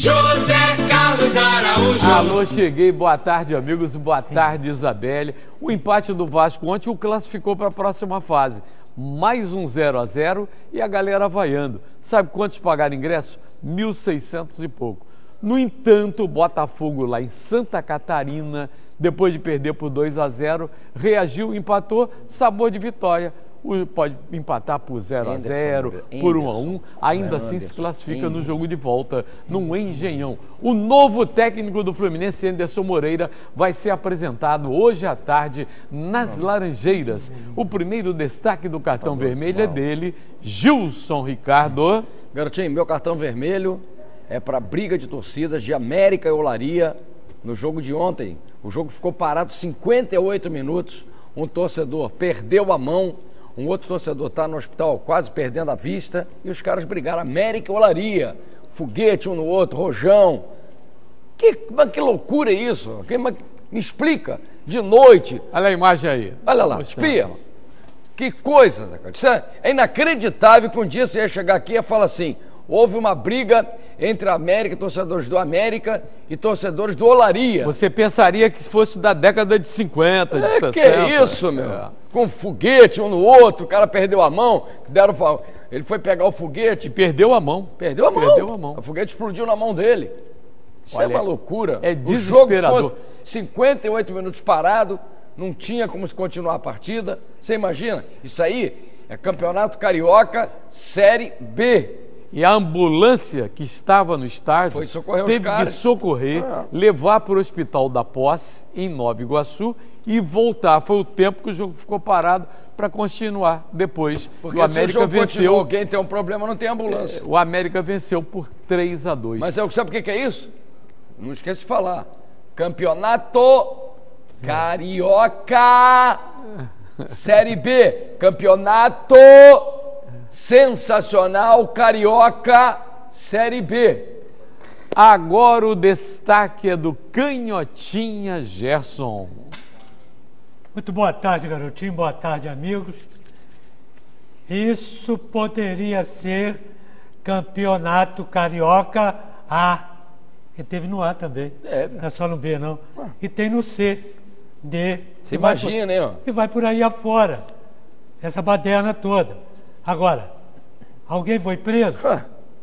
José Carlos Araújo. Alô, cheguei. Boa tarde, amigos. Boa tarde, Isabelle. O empate do Vasco ontem o classificou para a próxima fase. Mais um 0-0 e a galera vaiando. Sabe quantos pagaram ingresso? 1.600 e pouco. No entanto, o Botafogo lá em Santa Catarina, depois de perder por 2-0, reagiu, empatou, sabor de vitória. Pode empatar por 0-0, por 1-1, ainda assim se classifica no jogo de volta, no Engenhão. O novo técnico do Fluminense, Anderson Moreira, vai ser apresentado hoje à tarde nas Laranjeiras. O primeiro destaque do cartão vermelho é dele, Gilson Ricardo. Garotinho, meu cartão vermelho é para briga de torcidas de América e Olaria no jogo de ontem. O jogo ficou parado 58 minutos, um torcedor perdeu a mão, um outro torcedor está no hospital quase perdendo a vista e os caras brigaram, América e Olaria, foguete um no outro, rojão. Que loucura é isso? Me explica, de noite. Olha a imagem aí. Olha lá, espia. Que coisa, Zé Carlos. Isso é inacreditável que um dia você ia chegar aqui e falar assim, houve uma briga entre a América, torcedores do América e torcedores do Olaria. Você pensaria que fosse da década de 50, de 60. Que é isso, meu? Com foguete um no outro, o cara perdeu a mão, ele foi pegar o foguete. E perdeu a mão. Perdeu a mão. Perdeu a mão. O foguete explodiu na mão dele. Isso é uma loucura. É desesperador. O jogo ficou 58 minutos parado, não tinha como se continuar a partida. Você imagina? Isso aí é Campeonato Carioca Série B. E a ambulância que estava no estádio teve que socorrer, levar para o Hospital da Posse, em Nova Iguaçu, e voltar. Foi o tempo que o jogo ficou parado para continuar depois. Porque o América se o jogo venceu. Continua, alguém tem um problema, não tem ambulância. O América venceu por 3-2. Mas sabe o que é isso? Não esquece de falar. Campeonato Carioca Série B. Campeonato Sensacional Carioca Série B. Agora o destaque é do Canhotinha Gerson. Muito boa tarde, garotinho. Boa tarde, amigos. Isso poderia ser Campeonato Carioca A. Que teve no A também. Não é só no B, não. E tem no C, D. Você imagina, hein? E vai por aí afora. Essa baderna toda. Agora, alguém foi preso?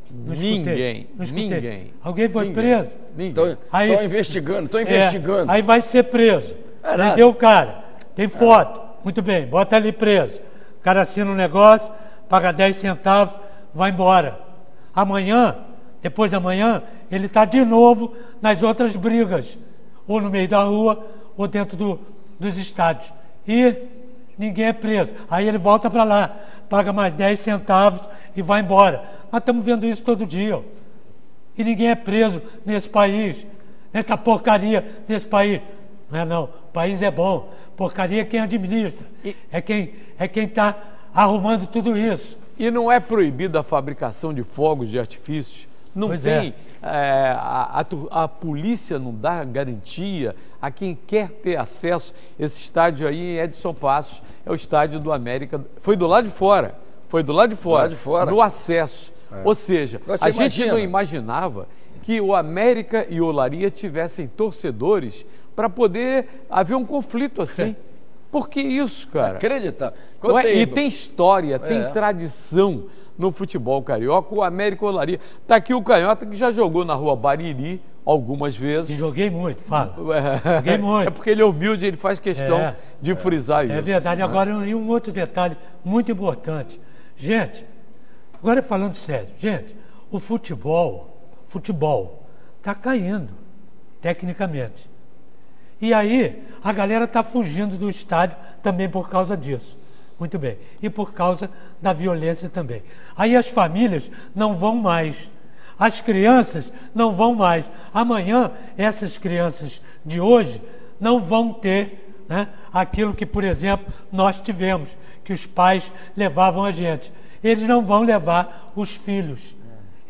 Ninguém. Alguém foi preso? Ninguém. Estou investigando. Aí vai ser preso. Prendeu o cara. Tem foto. Muito bem, bota ali preso. O cara assina um negócio, paga 10 centavos, vai embora. Amanhã, depois da manhã, ele está de novo nas outras brigas. Ou no meio da rua, ou dentro dos estádios. E ninguém é preso. Aí ele volta para lá, paga mais 10 centavos e vai embora. Nós estamos vendo isso todo dia. Ó. E ninguém é preso nesse país, nessa porcaria desse país. Não é não, o país é bom. Porcaria é quem administra. É quem está arrumando tudo isso. E não é proibida a fabricação de fogos de artifícios? Não tem. A polícia não dá garantia a quem quer ter acesso. Esse estádio aí em Edson Passos é o estádio do América. Foi do lado de fora. No acesso. Ou seja, a gente não imaginava que o América e o Olaria tivessem torcedores para poder haver um conflito assim. Por que isso, cara? Acredita? E tem história, tem tradição no futebol carioca, o América e o Olaria. Está aqui o Canhota, que já jogou na Rua Bariri algumas vezes. E joguei muito, fala. Joguei muito. É porque ele é humilde, ele faz questão de frisar isso. É verdade. Agora, e um outro detalhe muito importante. Gente, agora falando sério, gente, o futebol está caindo, tecnicamente. E aí, a galera está fugindo do estádio também por causa disso. Muito bem. E por causa da violência também. Aí as famílias não vão mais. As crianças não vão mais. Amanhã, essas crianças de hoje não vão ter, né, aquilo que, por exemplo, nós tivemos, que os pais levavam a gente. Eles não vão levar os filhos.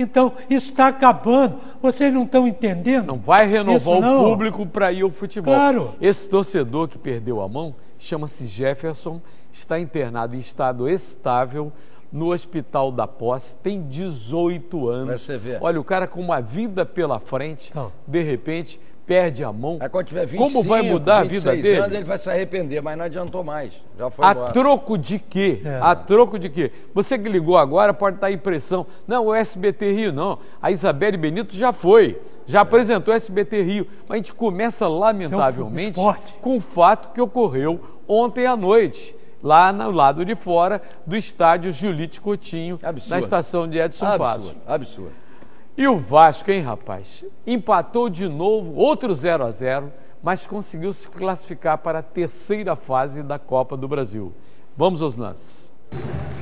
Então, isso está acabando. Vocês não estão entendendo? Não vai renovar o público para ir ao futebol. Claro. Esse torcedor que perdeu a mão chama-se Jefferson, está internado em estado estável no Hospital da Posse, tem 18 anos. Pra você ver. Olha, o cara com uma vida pela frente, de repente, perde a mão. Aí quando tiver 25, como vai mudar a vida dele? anos, ele vai se arrepender, mas não adiantou mais. Já foi A embora. troco de quê? A troco de quê? Você que ligou agora pode estar a impressão. Não, o SBT Rio não. A Isabelle Benito já foi. Já apresentou o SBT Rio. Mas a gente começa, lamentavelmente, com o fato que ocorreu ontem à noite, lá no lado de fora do estádio Julite Coutinho, na estação de Edson Passos. Absurdo. E o Vasco, hein, rapaz? Empatou de novo, outro 0-0, mas conseguiu se classificar para a terceira fase da Copa do Brasil. Vamos aos lances.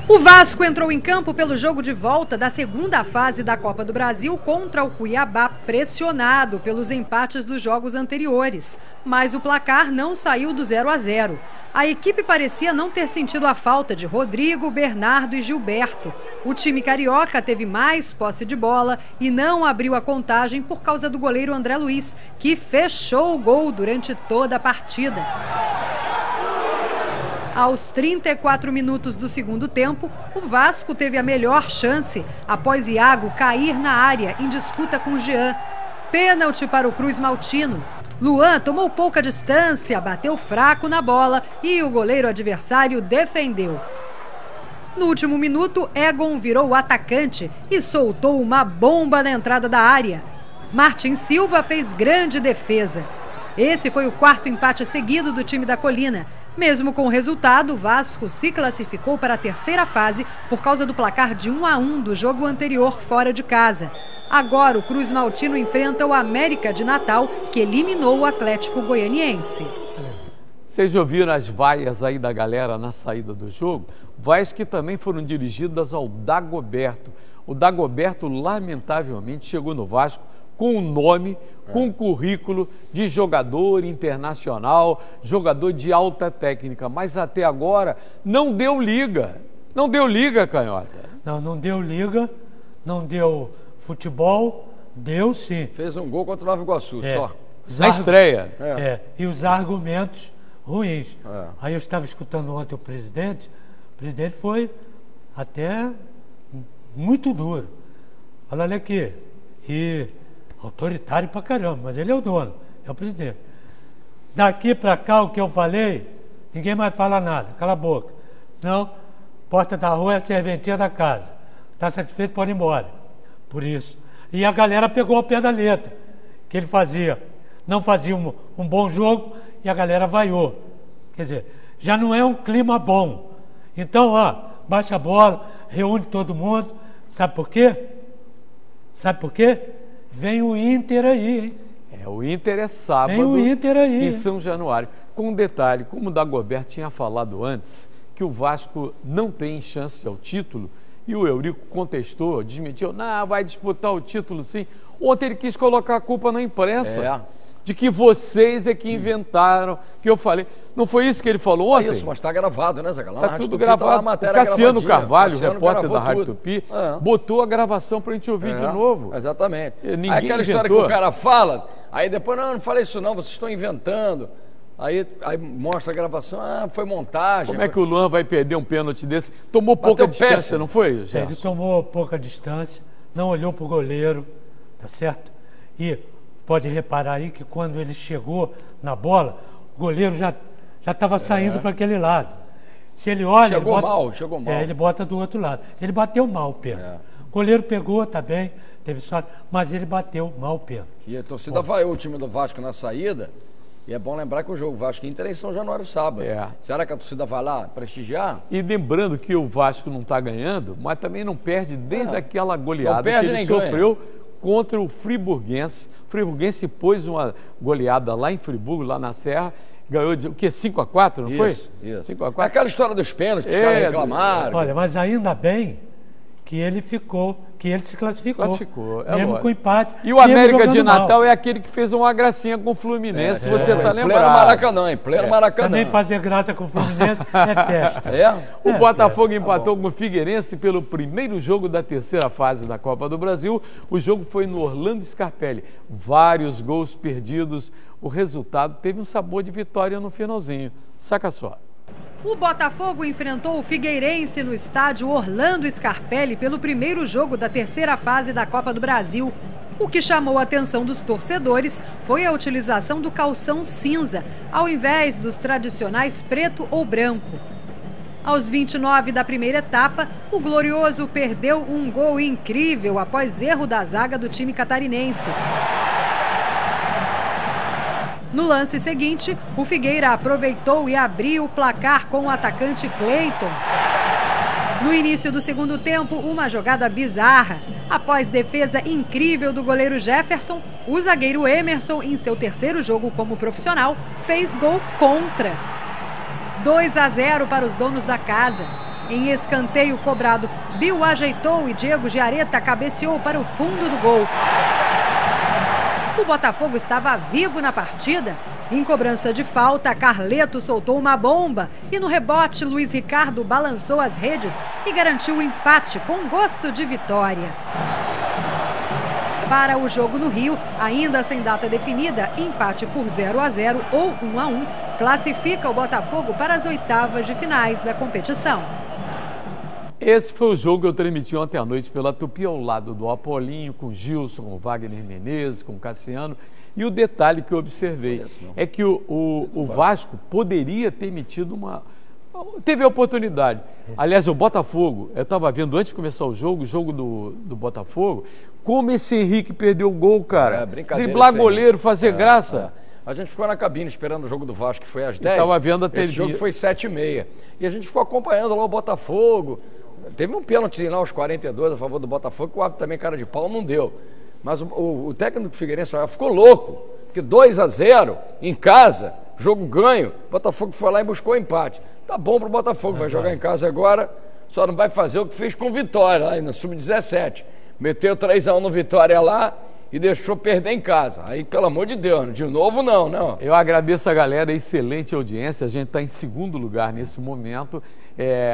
O Vasco entrou em campo pelo jogo de volta da segunda fase da Copa do Brasil contra o Cuiabá, pressionado pelos empates dos jogos anteriores. Mas o placar não saiu do 0-0. A equipe parecia não ter sentido a falta de Rodrigo, Bernardo e Gilberto. O time carioca teve mais posse de bola e não abriu a contagem por causa do goleiro André Luiz, que fechou o gol durante toda a partida. Aos 34 minutos do segundo tempo, o Vasco teve a melhor chance após Iago cair na área em disputa com Jean. Pênalti para o Cruz Maltino. Luan tomou pouca distância, bateu fraco na bola e o goleiro adversário defendeu. No último minuto, Egon virou o atacante e soltou uma bomba na entrada da área. Martin Silva fez grande defesa. Esse foi o quarto empate seguido do time da Colina. Mesmo com o resultado, o Vasco se classificou para a terceira fase por causa do placar de 1-1 do jogo anterior fora de casa. Agora o Cruz Maltino enfrenta o América de Natal, que eliminou o Atlético Goianiense. Vocês ouviram as vaias aí da galera na saída do jogo? Vaias que também foram dirigidas ao Dagoberto. O Dagoberto, lamentavelmente, chegou no Vasco com o nome, com o currículo de jogador internacional, jogador de alta técnica, mas até agora não deu liga. Não deu liga, Canhota. Não deu liga, não deu futebol, deu sim. Fez um gol contra o Nova Iguaçu, só. Na estreia. E os argumentos ruins. Aí eu estava escutando ontem o presidente foi até muito duro. Olha aqui, e autoritário pra caramba, mas ele é o dono, é o presidente. Daqui pra cá, o que eu falei, ninguém mais fala nada, cala a boca. Senão, porta da rua é a serventia da casa. Está satisfeito, pode ir embora. Por isso. E a galera pegou ao pé da letra, que ele fazia. Não fazia um bom jogo e a galera vaiou. Quer dizer, já não é um clima bom. Então, baixa a bola, reúne todo mundo. Sabe por quê? Sabe por quê? Vem o Inter aí, hein? O Inter é sábado, vem o Inter aí, em São Januário. Com um detalhe, como o Dagoberto tinha falado antes, que o Vasco não tem chance ao título, e o Eurico contestou, desmentiu, não, vai disputar o título sim. Ontem ele quis colocar a culpa na imprensa, de que vocês é que inventaram, que eu falei. Não foi isso que ele falou ontem? Isso, mas está gravado, né, Zé? Está tudo gravado. Tá o Cassiano Carvalho, repórter da Rádio Tupi, botou a gravação para a gente ouvir de novo. Exatamente. Ninguém aquela história que o cara fala, aí depois, não falei isso não, vocês estão inventando. Aí mostra a gravação, foi montagem. Como é que o Luan vai perder um pênalti desse? Tomou pouca distância, não foi, Gerson? Ele tomou pouca distância, não olhou para o goleiro, tá certo? E pode reparar aí que quando ele chegou na bola, o goleiro já estava saindo para aquele lado. Se ele olha... Chegou mal. Ele bota do outro lado. Ele bateu mal o pênalti. O goleiro pegou, tá bem, teve sorte, mas ele bateu mal o pênalti. E a torcida vaiou o time do Vasco na saída. E é bom lembrar que o jogo Vasco e Inter é em São Januário sábado. Será que a torcida vai lá prestigiar? E lembrando que o Vasco não está ganhando, mas também não perde desde aquela goleada que ele sofreu contra o Friburguense. O Friburguense pôs uma goleada lá em Friburgo, lá na Serra, ganhou de 5-4, não foi? Isso. 5-4. Aquela história dos pênaltis que os caras reclamaram. Olha, mas ainda bem que ele se classificou. Mesmo lógico. com empate. E o América de Natal é aquele que fez uma gracinha com o Fluminense, se você está lembrado. Pleno Maracanã, em pleno Maracanã. Também fazer graça com o Fluminense é festa. O Botafogo empatou com o Figueirense pelo primeiro jogo da terceira fase da Copa do Brasil. O jogo foi no Orlando Scarpelli. Vários gols perdidos. O resultado teve um sabor de vitória no finalzinho. Saca só. O Botafogo enfrentou o Figueirense no estádio Orlando Scarpelli pelo primeiro jogo da terceira fase da Copa do Brasil. O que chamou a atenção dos torcedores foi a utilização do calção cinza, ao invés dos tradicionais preto ou branco. Aos 29 da primeira etapa, o Glorioso perdeu um gol incrível após erro da zaga do time catarinense. No lance seguinte, o Figueira aproveitou e abriu o placar com o atacante Cleiton. No início do segundo tempo, uma jogada bizarra. Após defesa incrível do goleiro Jefferson, o zagueiro Emerson, em seu terceiro jogo como profissional, fez gol contra. 2-0 para os donos da casa. Em escanteio cobrado, Bill ajeitou e Diego Giareta cabeceou para o fundo do gol. O Botafogo estava vivo na partida. Em cobrança de falta, Carleto soltou uma bomba e no rebote, Luiz Ricardo balançou as redes e garantiu o empate com gosto de vitória. Para o jogo no Rio, ainda sem data definida, empate por 0-0 ou 1-1 classifica o Botafogo para as oitavas de finais da competição. Esse foi o jogo que eu transmiti ontem à noite pela Tupi, ao lado do Apolinho, com Gilson, com Wagner Menezes, com Cassiano. E o detalhe que eu observei é que o Vasco poderia ter emitido uma... Teve a oportunidade. Aliás, o Botafogo, eu estava vendo antes de começar o jogo do Botafogo, como esse Henrique perdeu o gol, cara. Driblar goleiro, fazer graça. A gente ficou na cabine esperando o jogo do Vasco, que foi às 10. Estava vendo a TV. Esse jogo foi 7h30. E a gente ficou acompanhando lá o Botafogo. Teve um pênalti lá aos 42 a favor do Botafogo, que o árbitro também, cara de pau, não deu. Mas o técnico do Figueirense ficou louco, porque 2-0 em casa, jogo ganho, o Botafogo foi lá e buscou o empate. Tá bom pro Botafogo, vai jogar em casa agora, só não vai fazer o que fez com Vitória, lá no Sub-17. Meteu 3-1 no Vitória lá e deixou perder em casa. Aí, pelo amor de Deus, de novo não. Eu agradeço a galera, excelente audiência, a gente está em segundo lugar nesse momento,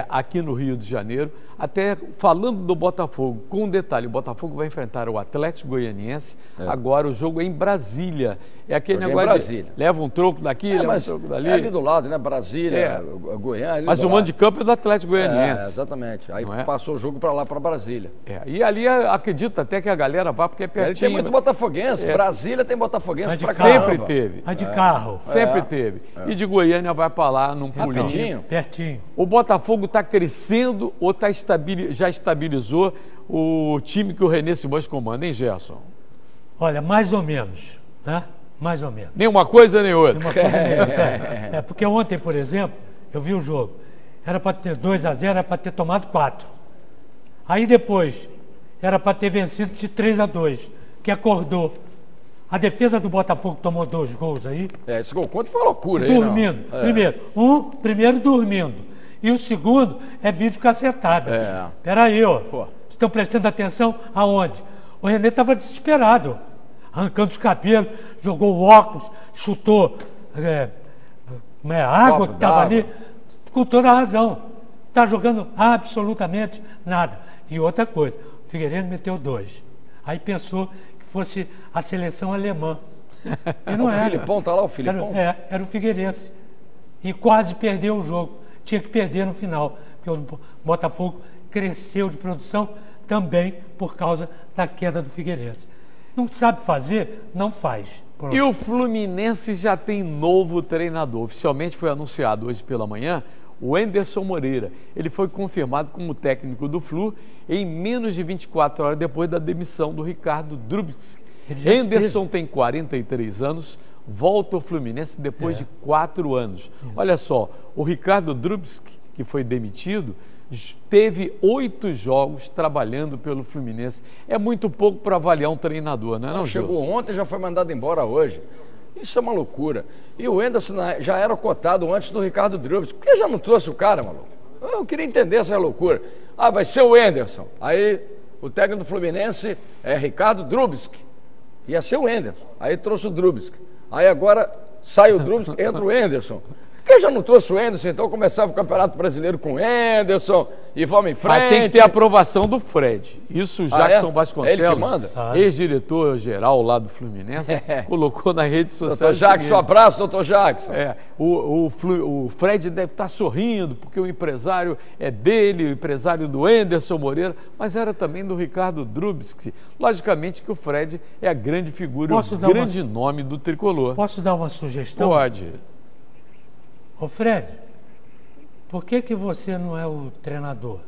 aqui no Rio de Janeiro, até falando do Botafogo, com um detalhe, o Botafogo vai enfrentar o Atlético Goianiense, agora o jogo é em Brasília, é aquele negócio de leva um troco daqui, leva um troco dali. É ali do lado, né, Brasília, Goiânia. Mas o mando de campo é do Atlético Goianiense. Exatamente, aí passou o jogo para lá, para Brasília. E ali acredito até que a galera vá, porque é pertinho. Ele tem muito botafoguense, Brasília tem botafoguense pra caramba. Sempre teve. A de carro. Sempre teve. E de Goiânia vai para lá num pulinho. Pertinho. O Botafogo está crescendo ou já estabilizou o time que o René Simões comanda, hein, Gerson? Olha, mais ou menos, né? Mais ou menos. Nem uma coisa nem outra. Porque ontem, por exemplo, eu vi o jogo. Era para ter 2-0, era para ter tomado 4. Aí depois, era para ter vencido de 3-2, que acordou. A defesa do Botafogo tomou 2 gols aí. Esse gol contra foi uma loucura. Dormindo. Primeiro dormindo. E o segundo é vídeo cacetado. Peraí, ó. Estão prestando atenção aonde? O René estava desesperado, arrancando os cabelos, jogou o óculos, chutou água que estava ali, com toda a razão. Está jogando absolutamente nada. E outra coisa, o Figueirense meteu 2. Aí pensou que fosse a seleção alemã. E não era. Filipão, tá lá o Filipão? Era o Figueirense. E quase perdeu o jogo. Tinha que perder no final, porque o Botafogo cresceu de produção também por causa da queda do Figueirense. Não sabe fazer? Não faz. E o Fluminense já tem novo treinador. Oficialmente foi anunciado hoje pela manhã o Anderson Moreira. Ele foi confirmado como técnico do Flu em menos de 24 horas depois da demissão do Ricardo Drubsky. Anderson tem 43 anos, volta ao Fluminense depois de 4 anos. Olha só, o Ricardo Drubsky, que foi demitido, teve 8 jogos trabalhando pelo Fluminense. É muito pouco para avaliar um treinador, não é? Não, chegou ontem, já foi mandado embora hoje. Isso é uma loucura. E o Anderson já era cotado antes do Ricardo Drubsky. Por que já não trouxe o cara, maluco? Eu queria entender essa loucura. Vai ser o Anderson. Aí o técnico do Fluminense é Ricardo Drubsky. Ia ser o Anderson. Aí trouxe o Drubsky. Aí agora sai o Drubsky, entra o Anderson. Por que já não trouxe o Anderson? Então começava o Campeonato Brasileiro com o Anderson e vamos em frente. Mas tem que ter a aprovação do Fred. Isso o Jackson Vasconcelos, Ele que manda? ex-diretor-geral lá do Fluminense, colocou na rede social. Doutor Jackson, abraço, doutor Jackson. O Fred deve estar sorrindo, porque o empresário é dele, o empresário do Anderson Moreira, mas era também do Ricardo Drubsky. Logicamente que o Fred é a grande figura, o grande nome do tricolor. Posso dar uma sugestão? Pode. Ô Fred, por que você não é o treinador?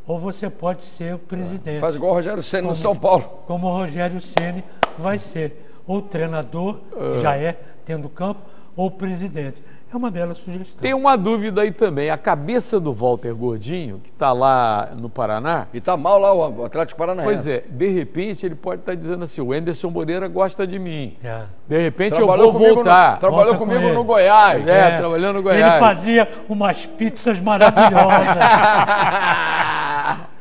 Ou você pode ser o presidente. Faz igual o Rogério Ceni no São Paulo. Como o Rogério Ceni vai ser. Ou o treinador, já é, tendo campo, ou o presidente. É uma bela sugestão. Tem uma dúvida aí também. A cabeça do Walter Gordinho, que está lá no Paraná... E está mal lá o Atlético Paranaense. Pois é, de repente ele pode estar dizendo assim, o Anderson Moreira gosta de mim. É. De repente Trabalhou eu vou voltar. Trabalhou comigo no Goiás. Trabalhando no Goiás. Ele fazia umas pizzas maravilhosas.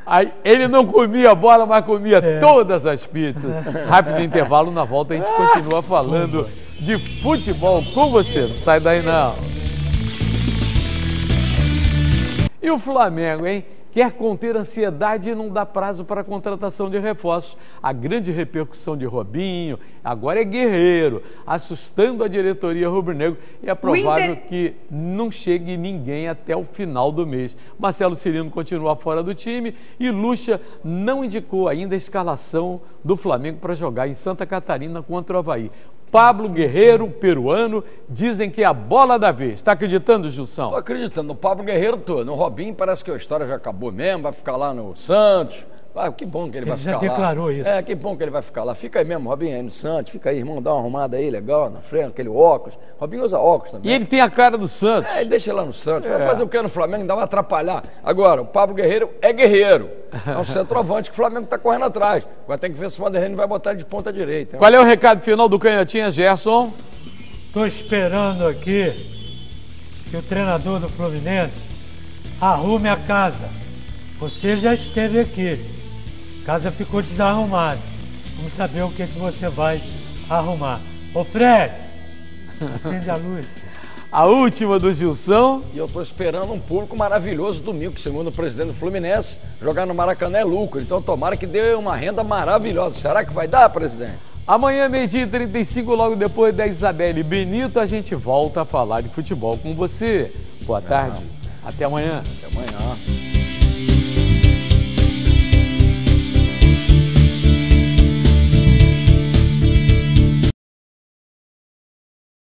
Aí, ele não comia bola, mas comia todas as pizzas. Rápido intervalo, na volta a gente continua falando de futebol com você. Não sai daí não. E o Flamengo, hein? Quer conter ansiedade e não dá prazo para a contratação de reforços. A grande repercussão de Robinho, agora é Guerreiro, assustando a diretoria rubro-negro, e é provável que não chegue ninguém até o final do mês. Marcelo Cirino continua fora do time e Lucha não indicou ainda a escalação do Flamengo para jogar em Santa Catarina contra o Avaí. Pablo Guerreiro, peruano, dizem que é a bola da vez. Está acreditando, Gilson? Estou acreditando. No Pablo Guerreiro, tô. No Robinho, parece que a história já acabou mesmo. Vai ficar lá no Santos. Que bom que ele vai ficar lá. Ele já declarou isso. Que bom que ele vai ficar lá. Fica aí mesmo, Robinho, aí no Santos. Fica aí, irmão, dá uma arrumada aí, legal, na frente, aquele óculos. Robinho usa óculos também. E ele tem a cara do Santos. Deixa ele lá no Santos. Vai fazer o que no Flamengo? Ainda vai atrapalhar. Agora, o Pablo Guerreiro é guerreiro. É um centroavante que o Flamengo está correndo atrás. Agora tem que ver se o Vanderlei vai botar ele de ponta direita. Qual é o recado final do Canhotinha, Gerson? Estou esperando aqui que o treinador do Fluminense arrume a casa. Você já esteve aqui. A casa ficou desarrumada. Vamos saber o que você vai arrumar. Ô Fred, acende a luz. A última do Gilson. E eu estou esperando um público maravilhoso domingo, que segundo o presidente do Fluminense, jogar no Maracanã é lucro. Então tomara que dê uma renda maravilhosa. Será que vai dar, presidente? Amanhã, 12h35, logo depois da Isabelle Benito, a gente volta a falar de futebol com você. Boa tarde. Até amanhã. Até amanhã.